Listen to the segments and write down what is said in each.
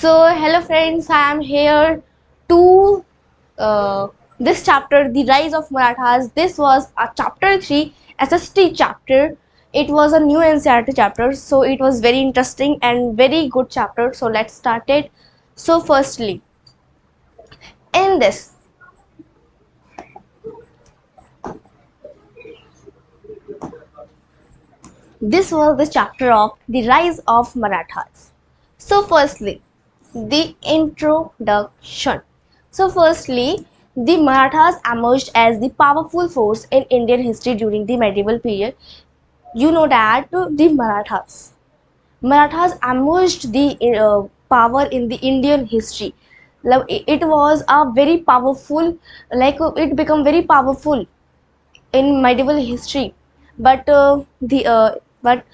Hello friends, I am here to this chapter, The Rise of Marathas. This was a chapter 3 SST chapter. It was a new NCERT chapter, so it was very interesting and very good chapter. So let's start it. So firstly, in this was the chapter of The Rise of Marathas. So firstly, the introduction. So firstly, the Marathas emerged as the powerful force in Indian history during the medieval period. You know that the Marathas emerged the power in the Indian history. It was a very powerful, it became very powerful in medieval history. But the but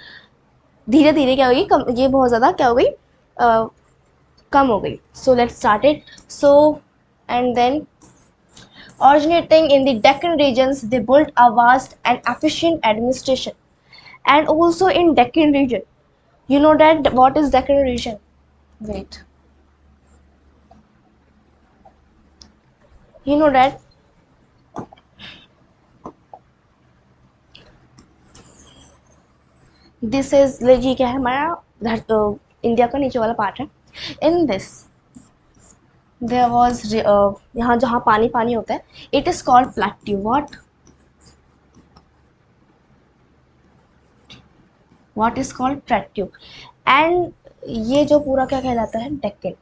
धीरे धीरे क्या होगी कम, ये बहुत ज़्यादा क्या हो गई कम हो गई. So let's start it. So and then originating in the Deccan regions, they built a vast and efficient administration. And also in Deccan region, you know that what is Deccan region? Wait, you know that this is ये क्या है हमारा India का नीचे वाला part है. In this there was यहाँ जहाँ पानी पानी होता है, it is called plateau. What is called plateau. And ये जो पूरा क्या कहलाता है, Deccan.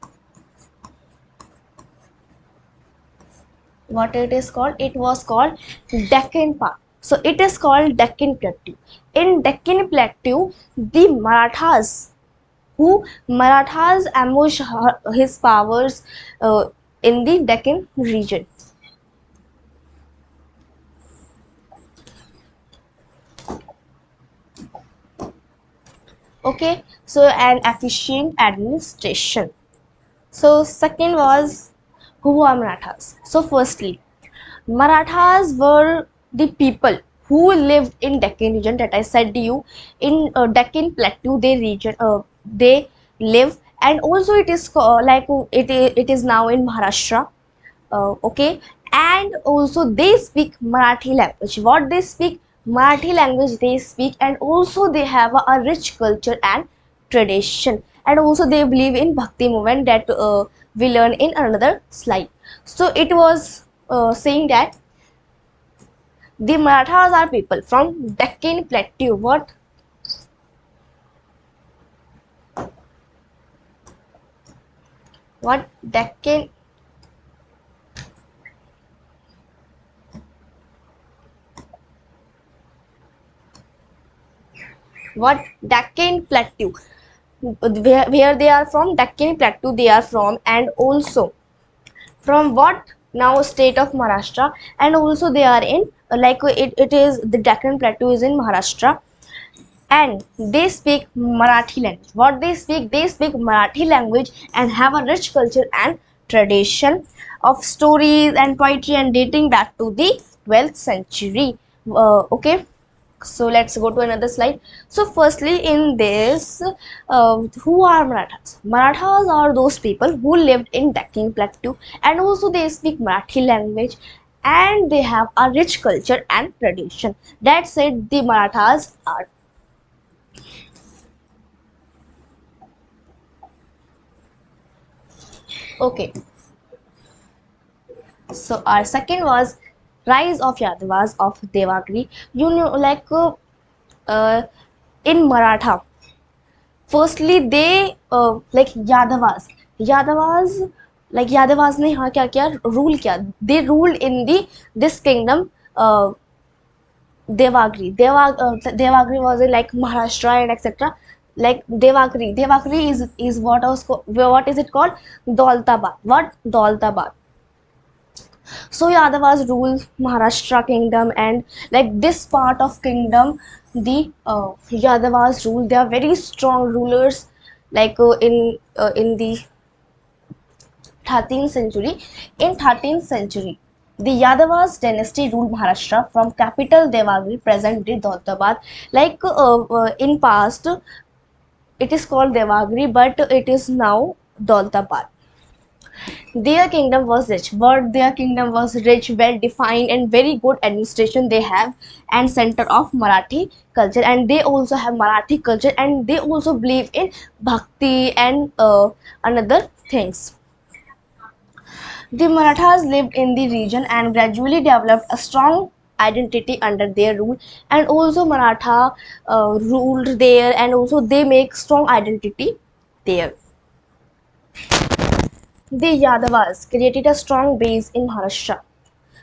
What it is called? It was called Deccan part. So it is called Deccan Plateau. In Deccan Plateau, the Marathas ambushed his powers in the Deccan region. Okay, so an efficient administration. So second was who were Marathas. So firstly, Marathas were the people who lived in Deccan region that I said to you. In Deccan Plateau, they live, and also it is it is now in Maharashtra. Okay, and also they speak Marathi language. What they speak? Marathi language they speak, and also they have a rich culture and tradition, and also they believe in Bhakti movement that we learn in another slide. So it was saying that the Marathas are people from Deccan Plateau. What Deccan? What Deccan Plateau? Where they are from? Deccan Plateau they are from, and also from what now state of Maharashtra, and also they are in it is the Deccan Plateau is in Maharashtra, and they speak Marathi language. What they speak? They speak Marathi language and have a rich culture and tradition of stories and poetry and dating back to the 12th century. Okay, so let's go to another slide. So firstly in this, who are Marathas? Marathas are those people who lived in Deccan Plateau, and also they speak Marathi language and they have a rich culture and tradition. That's it, the Marathas are. Okay, so our second was rise of Yadavas of Devagiri. You know, uh, in Maratha, firstly they Yadavas ने यहाँ क्या किया, rule किया. They ruled in the this kingdom Devagiri. Devagiri was like Maharashtra and etc. Like Devagiri is what is it called? Daulatabad. What? Daulatabad. So Yadavas rule Maharashtra kingdom, and like this part of kingdom, the Yadavas rule. They are very strong rulers, in the 13th century. In 13th century, the Yadavas dynasty ruled Maharashtra from capital Devagiri, present-day Daulatabad. In past, it is called Devagiri, but it is now Daulatabad. Their kingdom was rich, but their kingdom was rich, well defined, and very good administration they have, and center of Marathi culture. And they also have Marathi culture, and they also believe in bhakti and another things. The Marathas lived in the region and gradually developed a strong identity under their rule, and also Maratha ruled there, and also they make strong identity there. The Yadavas created a strong base in Maharashtra.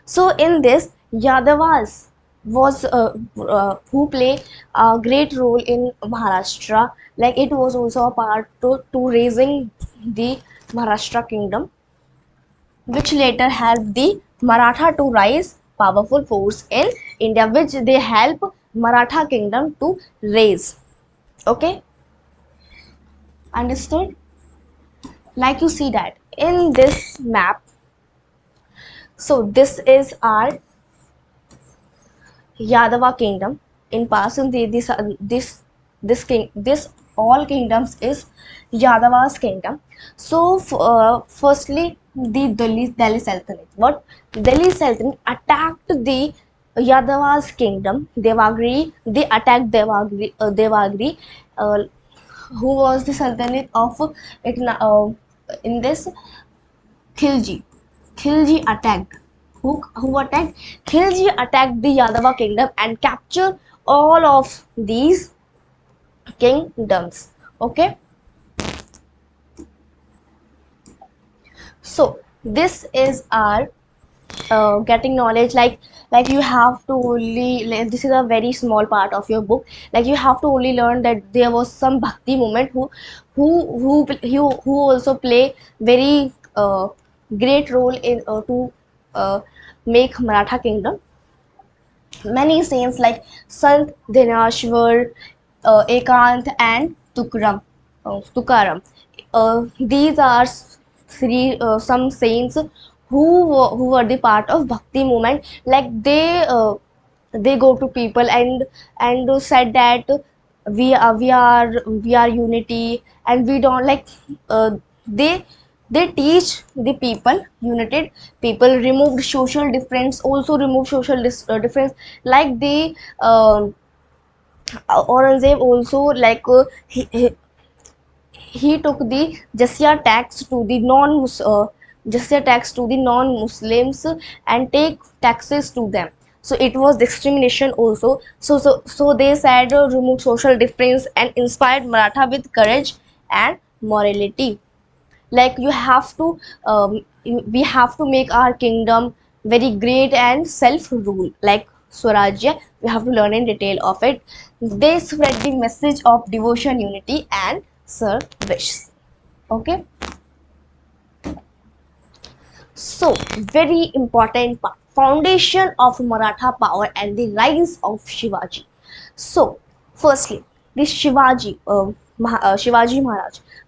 So in this, Yadavas was who play a great role in Maharashtra. Like it was also a part to raising the Maharashtra kingdom, which later helped the Maratha to rise powerful force in India, which they help Maratha kingdom to raise. Okay, understood? Like you see that in this map. So this is our Yadava kingdom. In past, in this all kingdoms is Yadava's kingdom. So firstly, the Delhi Sultanate. What Delhi Sultanate attacked the Yadava's kingdom, Devagiri. They attacked Devagiri, who was the Sultanate of it in this Khilji. Khilji attacked. Who attacked? Khilji attacked the Yadava kingdom and captured all of these kingdoms. Okay. So this is our getting knowledge. Like you have to only like, this is a very small part of your book. Like you have to only learn that there was some bhakti movement who also play very great role in to uh, make Maratha kingdom. Many saints like Sant Dinashwar, Ekant, and Tukaram. These are some saints who were the part of Bhakti movement. Like they go to people and said that we are unity, and we don't like they they teach the people united people, removed social difference, also remove social difference. Like the Aurangzeb also like he took the jizya tax to the non-Muslims and take taxes to them. So it was discrimination also. So they said remove social difference and inspired Maratha with courage and morality. Like you have to we have to make our kingdom very great and self rule like Swarajya. We have to learn in detail of it. They spread the message of devotion, unity, and service. Okay, so very important part, foundation of Maratha power and the rise of Shivaji. So firstly, this Shivaji Maharaj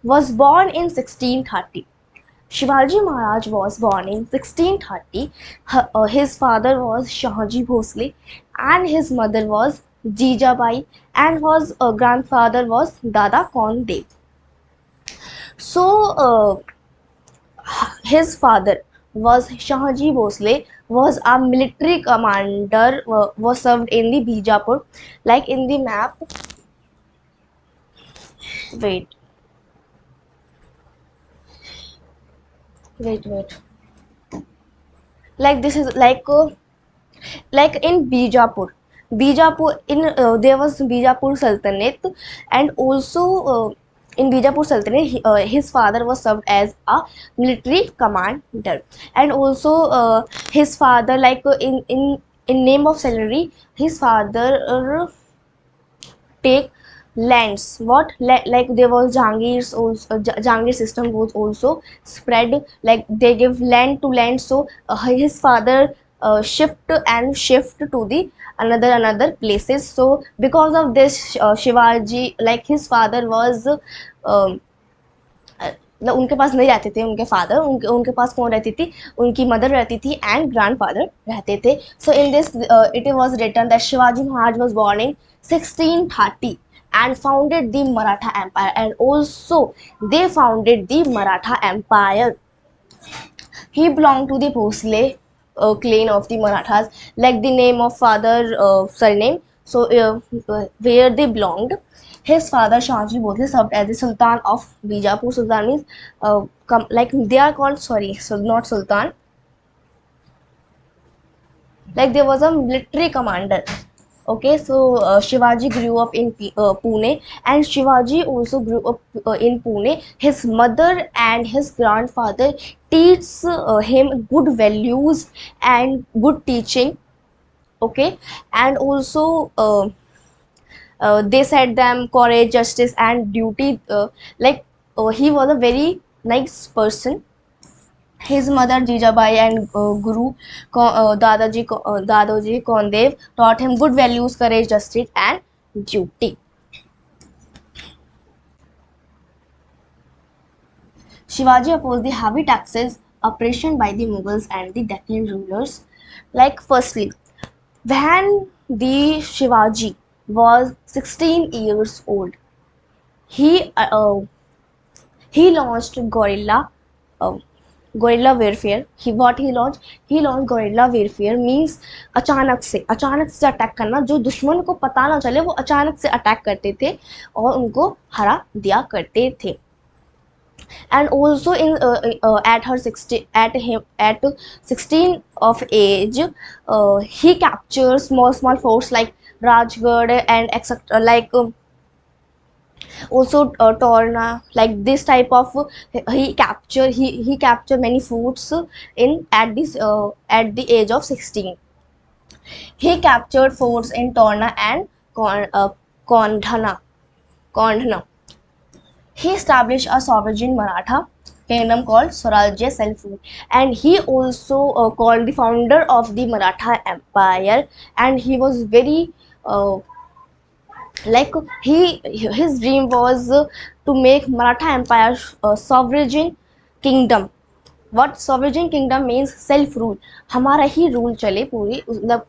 was born in 1630. Shivaji Maharaj was born in 1630. His father was Shahji Bhosle and his mother was Jijabai, and his grandfather was Dada Kaun Dev. So his father was Shahji Bhosle, was a military commander, was served in the Bijapur. Like in the map, wait, wait. Like this is like in Bijapur in there was Bijapur Sultanate, and also in Bijapur Sultanate his father was served as a military commander, and also his father like in name of salary his father take lands. What like there was Jahangir's also, Jahangir system was also spread. Like they give land to land. So his father shift to the another places. So because of this Shivaji like his father was मतलब उनके पास नहीं रहते थे उनके father, उनके पास कौन रहती थी, उनकी मदर रहती थी एंड ग्रैंडफादर रहते थे. So in this it was written that Shivaji Maharaj was born in 1630 and founded the Maratha Empire, and also they founded the Maratha Empire. He belonged to the Bhosle clan of the Marathas, like the name of father surname. So where they belonged, his father Shahji Bhosle served as the Sultan of Bijapur. Sultan means like they are called, sorry, so not Sultan, like there was a military commander. Okay, so Shivaji grew up in Pune, and Shivaji also grew up in Pune. His mother and his grandfather teach him good values and good teaching. Okay, and also they said them courage, justice, and duty. He was a very nice person. His mother Jijabai and Guru Dadaji Kondev taught him good values, courage, justice, and duty. Shivaji opposed the heavy taxes oppression by the Mughals and the Deccan rulers. Like firstly, when the Shivaji was 16 years old, he uh, uh, he launched uh, guerrilla warfare. He launched guerrilla warfare means अचानक से attack करना, जो दुश्मन को पता ना चले वो अचानक से अटैक करते थे और उनको हरा दिया करते थे. And also at 16 of age, he captured small forts like Rajgarh and etc, like also Torna, like this type of he captured many forts in at the age of 16. He captured forts in Torna and Kondhana. Kondhana. He established a sovereign Maratha kingdom called Swarajya self-rule, and he also called the founder of the Maratha Empire. And he was very like his dream was to make Maratha Empire sovereign kingdom. What sovereign kingdom means? self rule. हमारा ही rule चले पूरी मतलब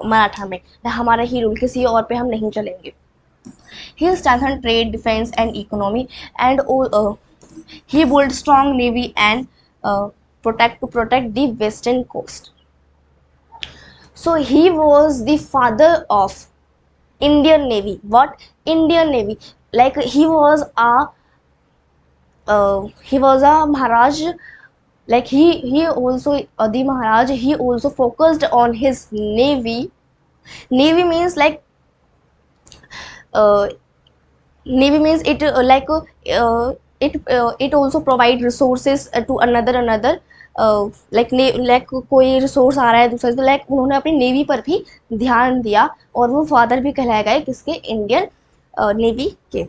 मराठा में, हमारा ही rule, किसी और पे हम नहीं चलेंगे. He strengthened trade, defense, and economy, and he built strong navy and protect the western coast. So he was the father of Indian Navy. What? Indian Navy. Like he was a Maharaj. Like he also the Maharaj. He also focused on his navy. Navy means like uh, navy means it also provide resources to another like कोई resource आ रहा है दूसरे से, तो like उन्होंने अपनी navy पर भी ध्यान दिया और वो फादर भी कहलाए गए किसके? इंडियन नेवी के.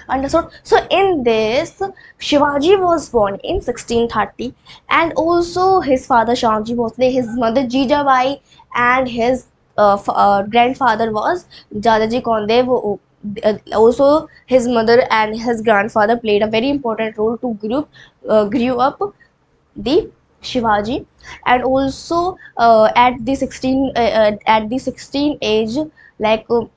Understood? So in this, Shivaji was born in 1630, and also his father Shamji Bhosle, his mother Jijabai, and his grandfather was Dadaji Kondev. Also, his mother and his grandfather played a very important role to grew up the Shivaji. And also at the 16 age, like when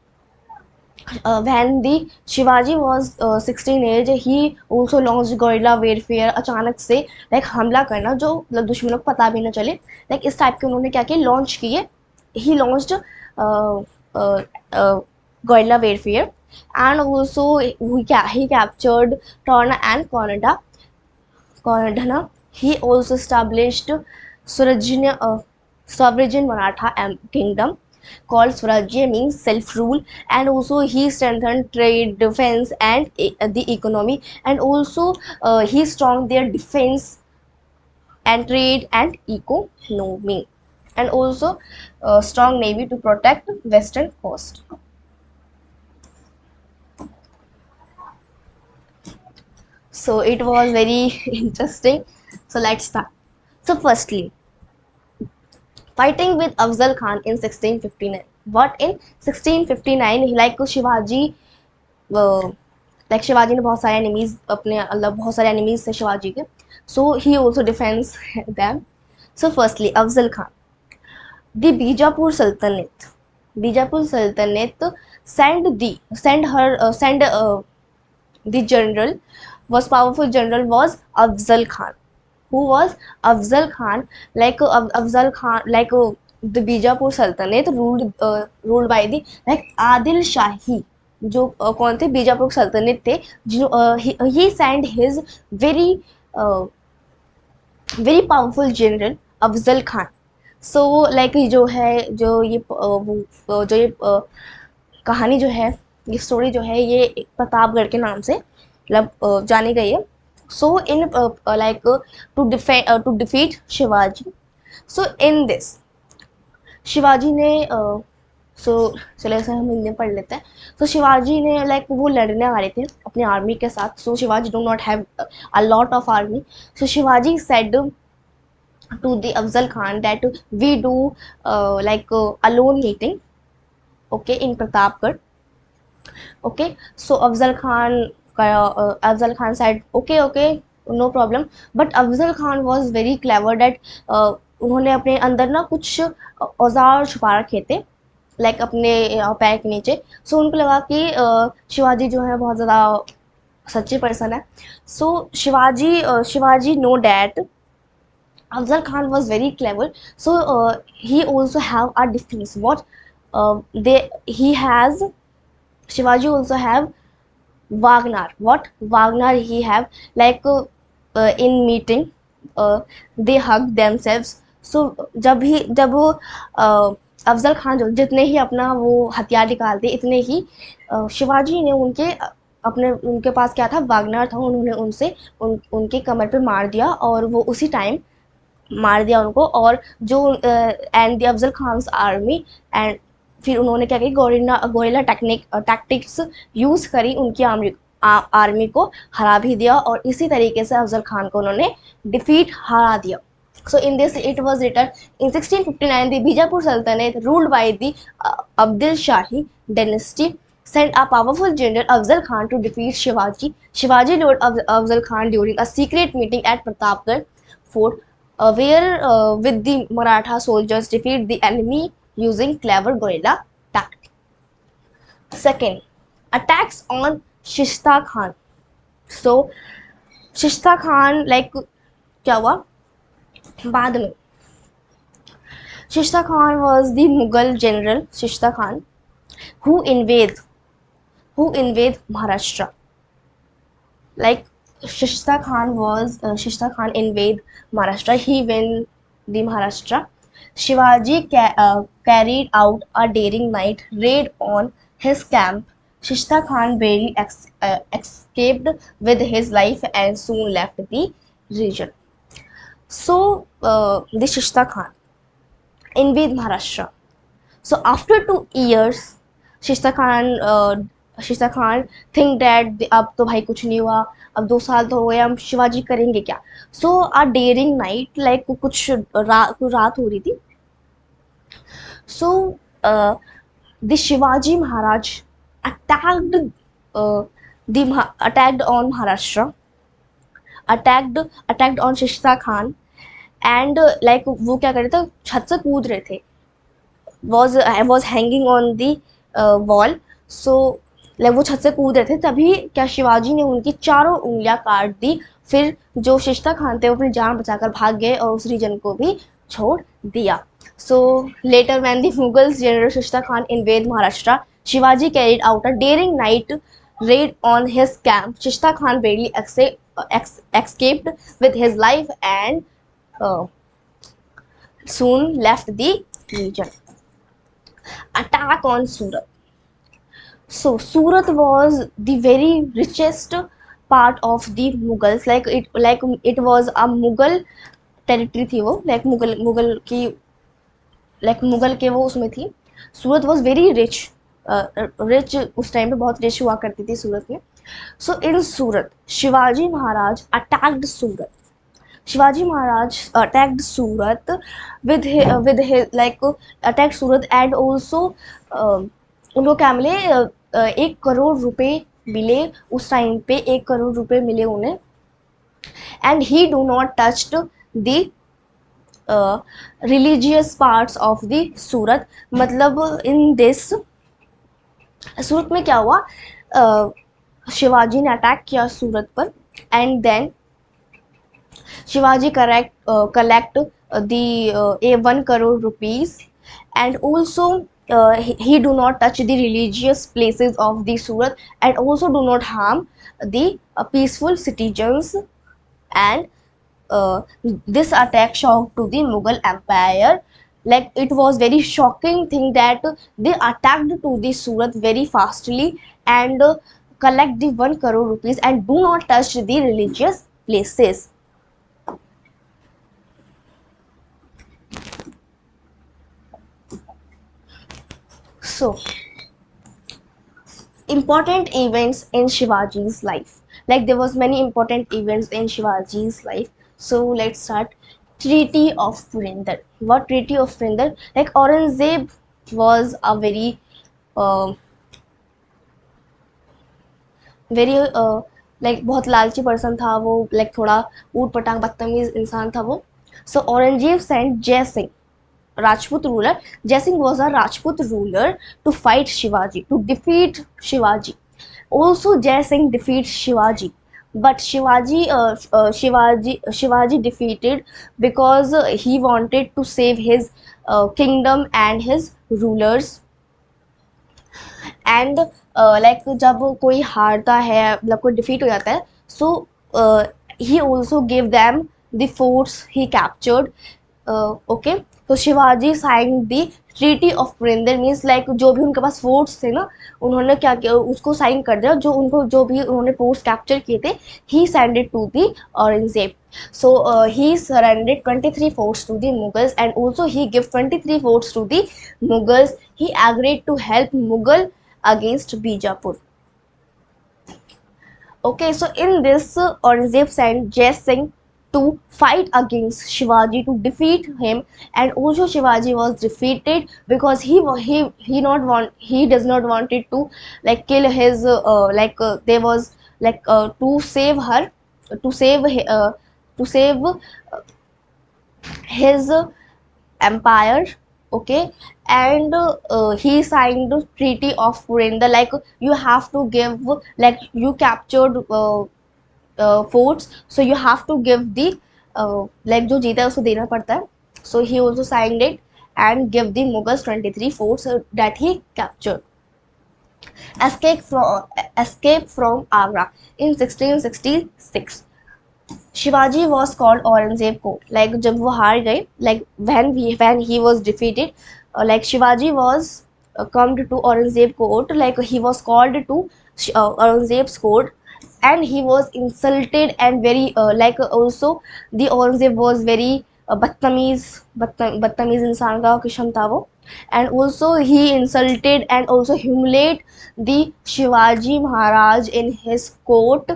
the Shivaji was 16 age, he also launched guerrilla warfare. अचानक से like हमला करना जो मतलब दुश्मनों को पता भी ना चले, लाइक इस टाइप के उन्होंने क्या किया, लॉन्च किए. He launched guerrilla warfare, and also he captured Torna and Kondhana. He also established sovereign Maratha kingdom called Swarajya means self-rule, and also he strengthened trade, defense, and the economy, and also he strengthened their defense and trade and economy, and also strong navy to protect western coast. So it was very interesting. So let's start. So firstly, fighting with Afzal Khan in 1659. What in 1659? Like Shivaji, like Shivaji ने बहुत सारे enemies अपने मतलब बहुत सारे enemies थे शिवाजी के. So he also defends them. So firstly, Afzal Khan. The Bijapur Sultanate. Bijapur Sultanate the general was powerful general was Afzal Khan. Who was Afzal Khan? Afzal Khan, the Bijapur Sultanate ruled by the Adil Shahi. जो कौन थे बीजापुर सल्तनत थे, he sent his very very powerful general Afzal Khan. So जो है जो ये कहानी जो है, ये स्टोरी जो है, ये प्रतापगढ़ के नाम से मतलब जानी गई है. So in to defeat Shivaji. So in this Shivaji ने चले ऐसे हम हिंदी में पढ़ लेते हैं. तो शिवाजी ने वो लड़ने आ रहे थे अपनी आर्मी के साथ. So Shivaji do not have a lot of army. So Shivaji said to the Afzal Khan that we do alone meeting, okay, in Pratapgarh. Okay, so Afzal Khan said okay, no problem. But Afzal Khan was very clever that उन्होंने अपने अंदर ना कुछ औजार छुपा रखे थे अपने पैर के नीचे. सो उनको लगा कि शिवाजी जो है बहुत ज़्यादा सच्चे पर्सन है. So Shivaji know that Afzal Khan was very clever. So he also have a defense. Shivaji also have Wagner. What Wagner he have in meeting they hug themselves. So जब अफजल खान जो जितने ही अपना वो हथियार निकालते इतने ही शिवाजी ने उनके पास क्या था, वागनर था. उन्होंने उनके कमर पे मार दिया और वो उसी टाइम मार दिया उनको. और जो and the Afzal Khan army and फिर उन्होंने क्या किया, गोरिल्ला टैक्टिक्स यूज़ करी, उनकी आर्मी को हरा भी दिया. और इसी तरीके से अफजल खान को उन्होंने डिफीट हरा दिया. So in this it was written in 1659 the Bijapur सल्तनत ruled by the Abdul Shahi dynasty sent a powerful general Afzal Khan to defeat Shivaji. Shivaji lured Afzal Khan during a secret meeting at Pratapgarh fort, where with the Maratha soldiers defeat the enemy using clever guerrilla tactics. Second, attacks on Shishta Khan. So Shishta Khan क्या हुआ बाद में. Shishta Khan was the Mughal general Shishta Khan who invade Maharashtra. Shishta Khan invade Maharashtra. He win the Maharashtra. Shivaji carried out a daring night raid on his camp. Shishta Khan barely escaped with his life and soon left the region. So the Shishta Khan invade Maharashtra. So after 2 years, Shishta Khan think that अब तो भाई कुछ नहीं हुआ, अब 2 साल तो हो गए, हम शिवाजी करेंगे क्या. सो अ डेयरिंग नाइट कुछ रात हो रही थी. So the Shivaji Maharaj attacked on Maharashtra, attacked on Shishta Khan, and वो क्या कर रहे थे, छत से कूद रहे थे. was hanging on the wall. So वो छत से कूद रहे थे, तभी क्या शिवाजी ने उनकी चारों उंगलियां काट दी. फिर जो शिश्ता खान थे वो अपनी जान बचाकर भाग गए और उस रीजन को भी छोड़ दिया. So later when the Mughals general Shishta Khan invaded Maharashtra, Shivaji carried out a daring night raid on his camp. Shishta Khan barely escaped with his life and soon left the region. Attack on Surat. So Surat was the very richest part of the Mughals. It was a Mughal territory थी वो, मुगल के वो उसमें थी. सूरत was very rich उस time पे बहुत rich हुआ करती थी सूरत में. सो इन सूरत Shivaji Maharaj attacked Surat. Shivaji Maharaj attacked Surat with his attacked Surat and also उनको क्या मिले, 1 करोड़ रुपए मिले उस टाइम पे. 1 करोड़ रुपए मिले उन्हें. and he do not touched the religious parts of the Surat. मतलब in this सूरत में क्या हुआ, शिवाजी ने अटैक किया सूरत पर, and then Shivaji collect the a 1 crore rupees, and also he do not touch the religious places of the Surat, and also do not harm the peaceful citizens. And uh, this attack shocked to the Mughal Empire. Like, it was very shocking thing that they attacked to the Surat very fastly, and collect the 1 crore rupees and do not touch the religious places. So, important events in Shivaji's life. Like, there was many important events in Shivaji's life. So let's start. Treaty of Purandar. What Treaty of Purandar? Like, Aurangzeb was a uh, very like बहुत लालची person था वो, like थोड़ा ऊट पटांग बदतमीज इंसान था वो. So Aurangzeb sent Jai Singh, Rajput ruler. Jai Singh was a Rajput ruler to fight Shivaji, to defeat Shivaji. Also, Jai Singh defeats Shivaji, but Shivaji defeated because he wanted to save his kingdom and his rulers. And like जब कोई हारता है, मतलब कोई defeat हो जाता है, so he also give them the forts he captured. Okay, तो Shivaji sign the treaty of Purandar, means like जो भी उनके पास फोर्ट्स थे ना, उन्होंने क्या किया, उसको साइन कर दिया. जो उनको जो भी उन्होंने फोर्ट्स कैप्चर किए थे, he sended to the Aurangzeb. So he surrendered 23 forts to the Mughals, and also he gave 23 forts to the Mughals. He agreed to help Mughal against Bijapur. Okay, so in this, Aurangzeb sent Jai Singh to fight against Shivaji to defeat him, and also Shivaji was defeated because he does not wanted to like kill his there was to save her, to save to save his empire. Okay, and he signed the treaty of Purandar, like you have to give, like you captured forts, so you have to give the like जो जीता है उसको देना पड़ता है. So he also signed it and give the Mughals 23 forts that he captured. Escape from Agra in 1666. Shivaji was called Aurangzeb court. Like जब वो हार गए, like when he was defeated, like Shivaji was come to Aurangzeb court, like he was called to Aurangzeb's court, and he was insulted and very like also the Aurangzeb was very बदतमीज इंसान का किस्म था वो. And also he insulted and also humiliate the Shivaji Maharaj in his court.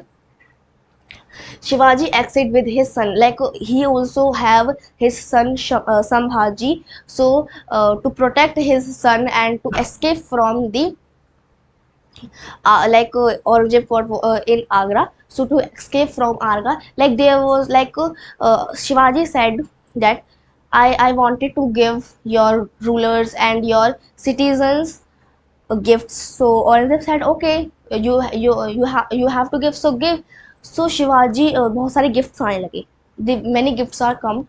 Shivaji acted with his son, like he also have his son Sambhaji. So to protect his son and to escape from the Aurangzeb fort in Agra. So to escape from Agra, like there was Shivaji said that I wanted to give your rulers and your citizens gifts. So Aurangzeb said, okay, you have to give, so give. So Shivaji बहुत सारे gifts आने लगे. The many gifts are come,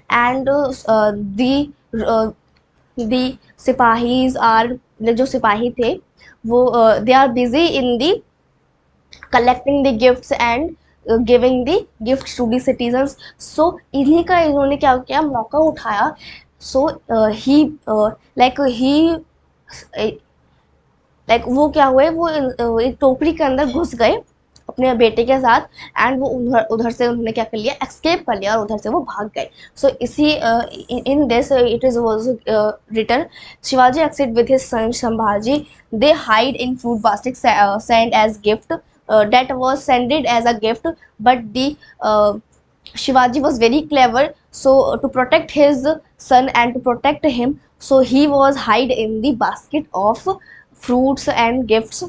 and the सिपाहीज are, जो सिपाही थे वो they are busy in the collecting the gifts and giving the gifts to the citizens. So इन्हीं का इन्होंने क्या किया, मौका उठाया. So he लाइक वो क्या हुए, वो एक टोकरी के अंदर घुस गए अपने बेटे के साथ, एंड वो उधर से उन्होंने क्या कर लिया, एक्सकेप कर लिया और उधर से वो भाग गए. सो इसी in this it is also written, Shivaji except with his son Sambhaji, they hide in fruit basket send as gift, that was sended as a gift, but the Shivaji was very clever, so to protect his son and to protect him, so he was hide in the basket of fruits and gifts.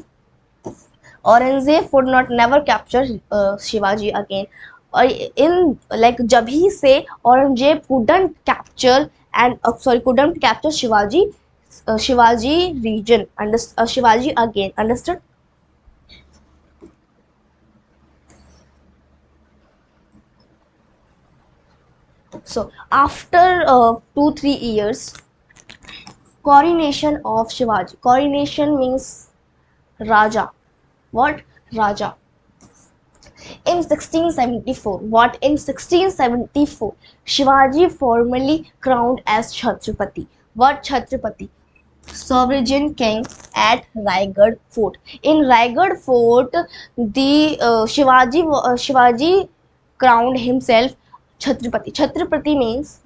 Aurangzeb would not never capture Shivaji again. In like जब ही से Aurangzeb couldn't capture Shivaji Shivaji region, Shivaji again, understood? So after 2-3 years, coronation of Shivaji. Coronation means Raja. What? Raja. In 1674, what? In 1674, Shivaji formally crowned as Chhatrapati. What? Chhatrapati? Sovereign king at Raigad Fort. In Raigad Fort, the Shivaji crowned himself Chhatrapati. Chhatrapati means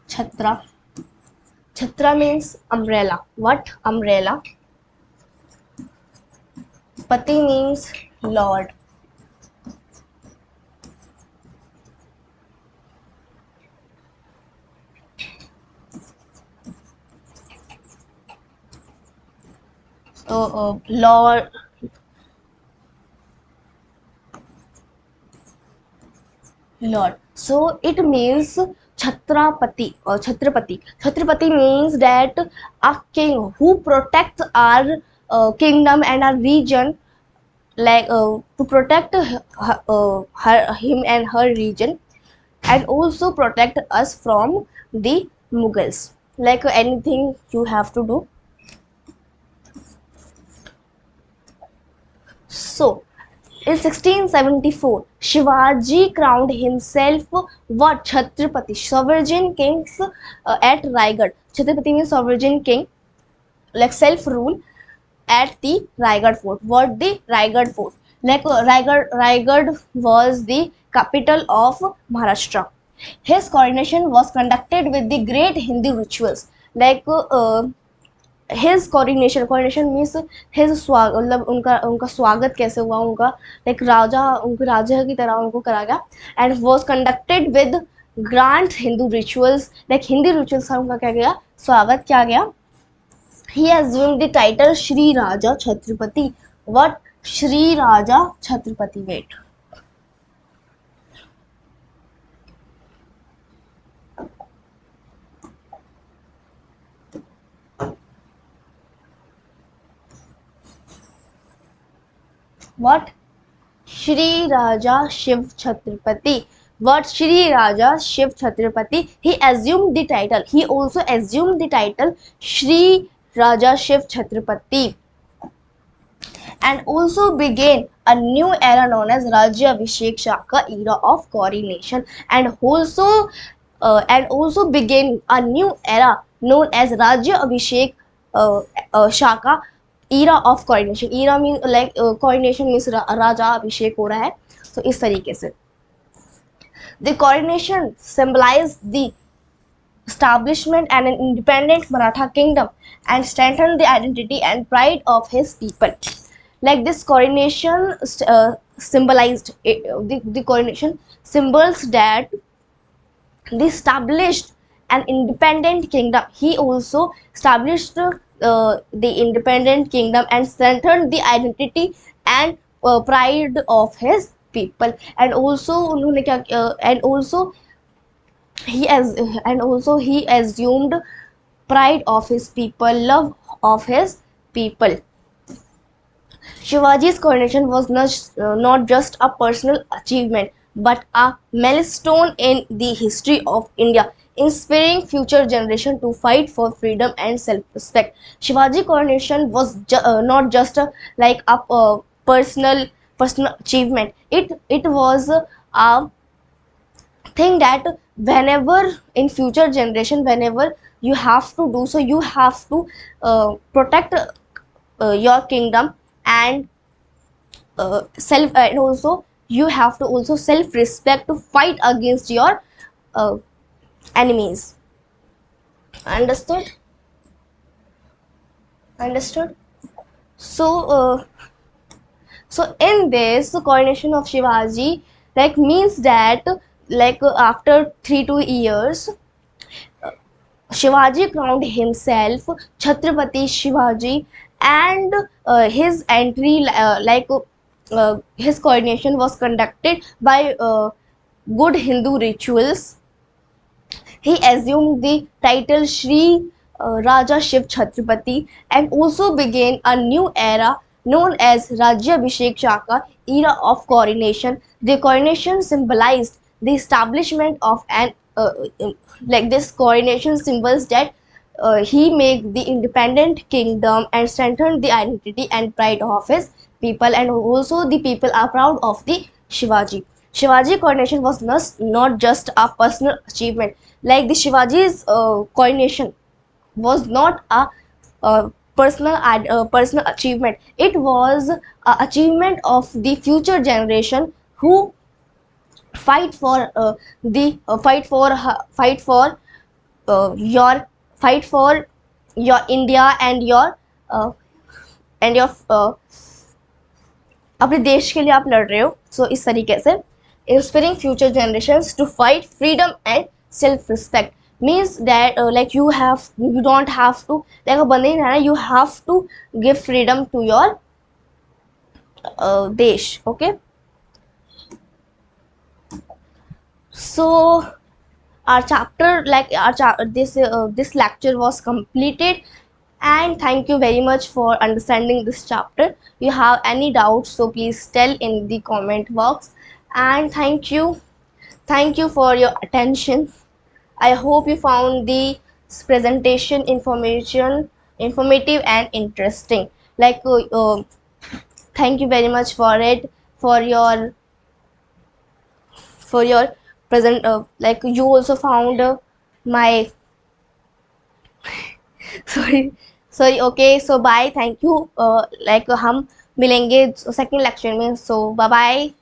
Chhatra. Chhatra means umbrella. What? Umbrella. Pati means Lord. Lord. Lord. So it means Chhatrapati or Chhatrapati. Chhatrapati means that a king who protects our kingdom and our region, like to protect him and her region, and also protect us from the Mughals. Like anything you have to do. So in 1674, Shivaji crowned himself what? Chhatrapati, sovereign kings at Raigad. Chhatrapati means sovereign king, like self-rule at the Raigad fort. What? The Raigad fort. Like Raigad was the capital of Maharashtra. His coronation was conducted with the great Hindu rituals. Like his coronation means his स्वागत, मतलब उनका स्वागत कैसे हुआ, उनका like उनको राजा की तरह उनको करा गया, and was conducted with grand Hindu rituals. like Hindi rituals का उनका क्या गया, स्वागत किया गया. He assumed the title Shri Raja Chhatrapati. What? Shri Raja Chhatrapati. Wait. What? Shri Raja Shiv Chhatrapati. What? Shri Raja Shiv Chhatrapati. He assumed the title. He also assumed the title Shri Raja Shiv Chhatrapati, and also began a new era known as Rajya Abhishek Shaka era of coronation, and also began a new era known as Rajya Abhishek Shaka era of coronation. Era means like coronation means राजा अभिषेक हो रहा है, तो इस तरीके से. The coronation symbolized the establishment and an independent Maratha kingdom and strengthened the identity and pride of his people. Like this coronation symbolized the coronation symbols that the established an independent kingdom. He also established the independent kingdom and strengthened the identity and pride of his people. And also उन्होंने क्या and also he assumed pride of his people, love of his people. Shivaji's coronation was not just a personal achievement but a milestone in the history of India, inspiring future generation to fight for freedom and self-respect. Shivaji coronation was not just like a personal achievement. It was a thing that whenever in future generation, whenever you have to do so, you have to protect your kingdom and self, and also you have to also self respect to fight against your enemies. Understood? So so in this, the coronation of Shivaji like means that like after 3-2 years, Shivaji crowned himself Chhatrapati Shivaji, and his entry his coronation was conducted by good Hindu rituals. He assumed the title Shri Raja Shiv Chhatrapati and also began a new era known as Rajyabhishek Shaka, era of coronation. The coronation symbolized the establishment of an like this coronation symbols that he made the independent kingdom and strengthened the identity and pride of his people, and also the people are proud of the Shivaji. Shivaji coronation was not just a personal achievement. Like the Shivaji's coronation was not a personal achievement. It was a achievement of the future generation who fight for the fight for your fight for your India uh, and your अपने देश के लिए आप लड़ रहे हो. सो इस तरीके से inspiring future generations to fight freedom and self respect means that you don't have to like बंदे नहीं रहना, you have to give freedom to your देश. Okay, so our chapter this lecture was completed, and thank you very much for understanding this chapter. You have any doubts, so please tell in the comment box. And thank you for your attention. I hope you found the presentation informative and interesting. Like thank you very much for it, for your present like you also found my sorry okay, so bye, thank you. Like हम मिलेंगे second lecture में. So bye bye.